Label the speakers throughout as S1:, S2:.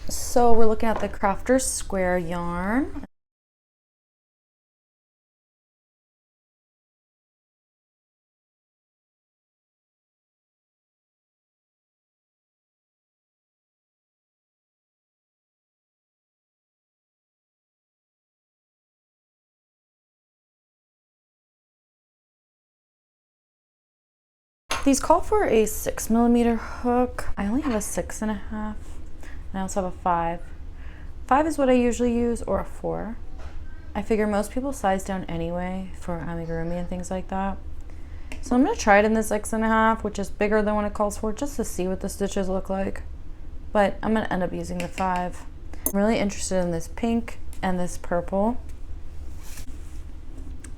S1: So we're looking at the Crafter Square yarn. These call for a 6mm hook. I only have a 6.5. I also have a 5. 5 is what I usually use, or a 4. I figure most people size down anyway for amigurumi and things like that. So I'm gonna try it in the 6.5, which is bigger than what it calls for, just to see what the stitches look like. But I'm gonna end up using the 5. I'm really interested in this pink and this purple.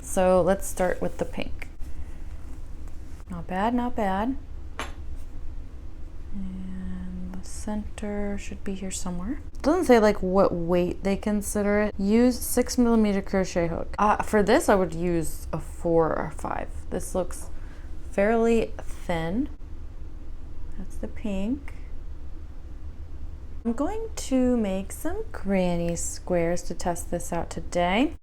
S1: So let's start with the pink. Not bad, not bad. And the center should be here somewhere. It doesn't say like what weight they consider it. Use 6mm crochet hook. For this, I would use a 4 or 5. This looks fairly thin. That's the pink. I'm going to make some granny squares to test this out today.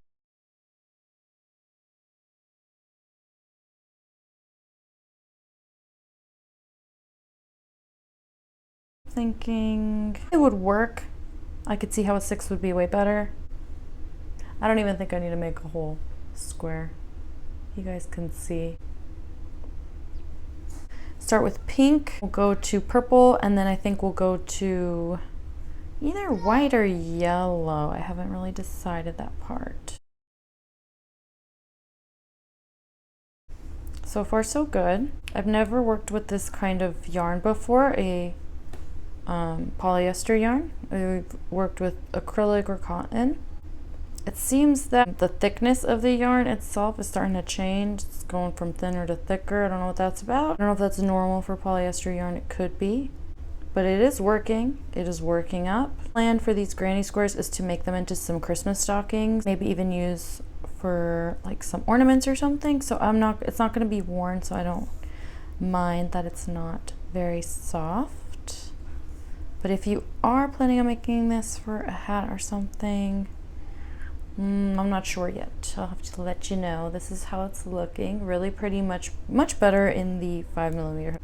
S1: Thinking it would work. I could see how a 6 would be way better. I don't even think I need to make a whole square. You guys can see. Start with pink, we'll go to purple, and then I think we'll go to either white or yellow. I haven't really decided that part. So far so good. I've never worked with this kind of yarn before, a polyester yarn. I've worked with acrylic or cotton. It seems that the thickness of the yarn itself is starting to change. It's going from thinner to thicker. I don't know what that's about. I don't know if that's normal for polyester yarn. It could be, but it is working. It is working up. The plan for these granny squares is to make them into some Christmas stockings, maybe even use for like some ornaments or something. So it's not going to be worn, so I don't mind that it's not very soft. But if you are planning on making this for a hat or something, I'm not sure yet. I'll have to let you know. This is how it's looking. Really pretty much better in the 5mm.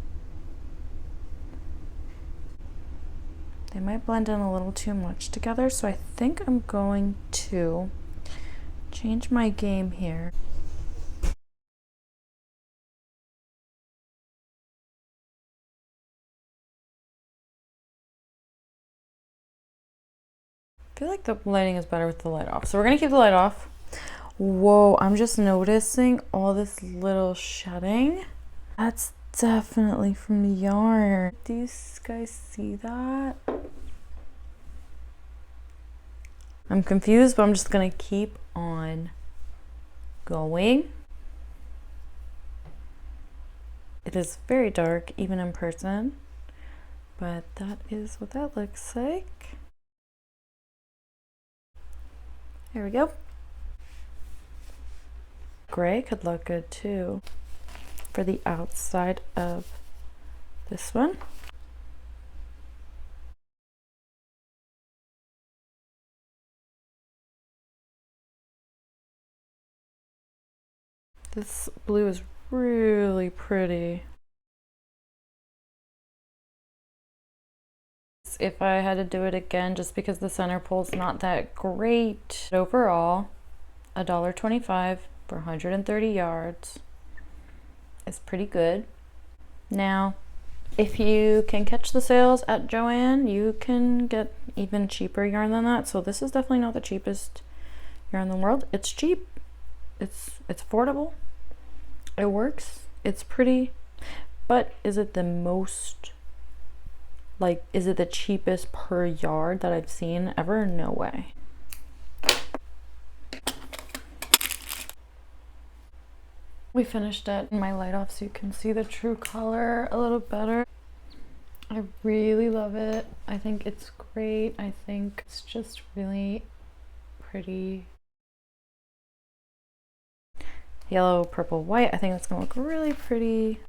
S1: They might blend in a little too much together, so I think I'm going to change my game here. I feel like the lighting is better with the light off, so we're gonna keep the light off. Whoa, I'm just noticing all this little shedding. That's definitely from the yarn. Do you guys see that? I'm confused, but I'm just gonna keep on going. It is very dark, even in person, but that is what that looks like. There we go. Gray could look good too for the outside of this one. This blue is really pretty. If I had to do it again, just because the center pull's not that great. Overall, $1.25 for 130 yards is pretty good. Now, if you can catch the sales at Joann, you can get even cheaper yarn than that. So this is definitely not the cheapest yarn in the world. It's cheap. It's affordable. It works. It's pretty. But is it the most, like, is it the cheapest per yard that I've seen ever? No way. We finished it. My light off so you can see the true color a little better. I really love it. I think it's great. I think it's just really pretty. Yellow, purple, white. I think it's gonna look really pretty.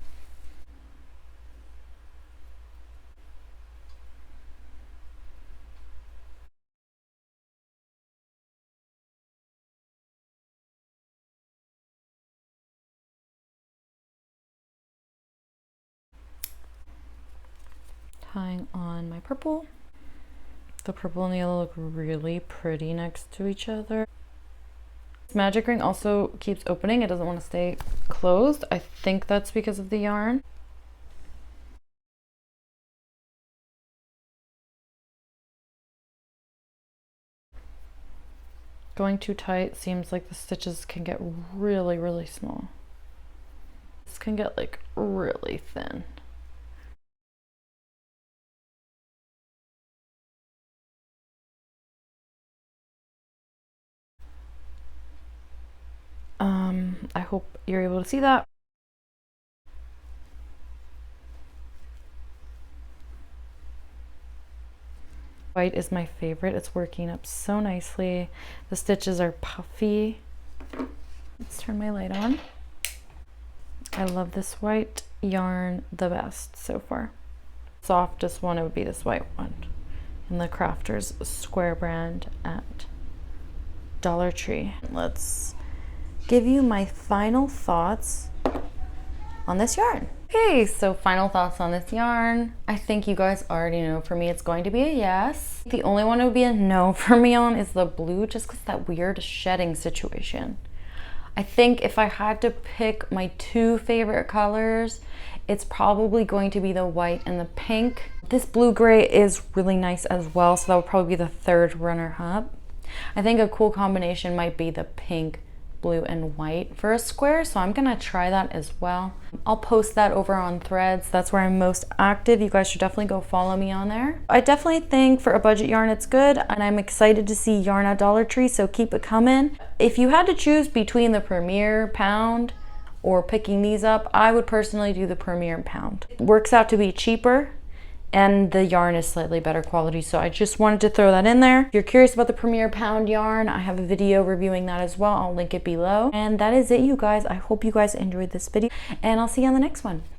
S1: Tying on my purple. The purple and the yellow look really pretty next to each other. This magic ring also keeps opening. It doesn't want to stay closed. I think that's because of the yarn. Going too tight seems like the stitches can get really, really small. This can get like really thin. I hope you're able to see that. White is my favorite. It's working up so nicely. The stitches are puffy. Let's turn my light on. I love this white yarn the best so far. Softest one, it would be this white one in the Crafters Square brand at Dollar Tree. Let's give you my final thoughts on this yarn. Okay, so final thoughts on this yarn. I think you guys already know, for me it's going to be a yes. The only one it would be a no for me on is the blue, just because that weird shedding situation. I think if I had to pick my two favorite colors, it's probably going to be the white and the pink. This blue-gray is really nice as well, so that would probably be the third runner-up. I think a cool combination might be the pink, blue, and white for a square, so I'm gonna try that as well. I'll post that over on Threads. That's where I'm most active. You guys should definitely go follow me on there. I definitely think for a budget yarn it's good, and I'm excited to see yarn at Dollar Tree, so keep it coming. If you had to choose between the Premier Pound or picking these up, I would personally do the Premier Pound. It works out to be cheaper, and the yarn is slightly better quality, so I just wanted to throw that in there. If you're curious about the Premier Pound yarn, I have a video reviewing that as well. I'll link it below. And that is it, you guys. I hope you guys enjoyed this video, and I'll see you on the next one.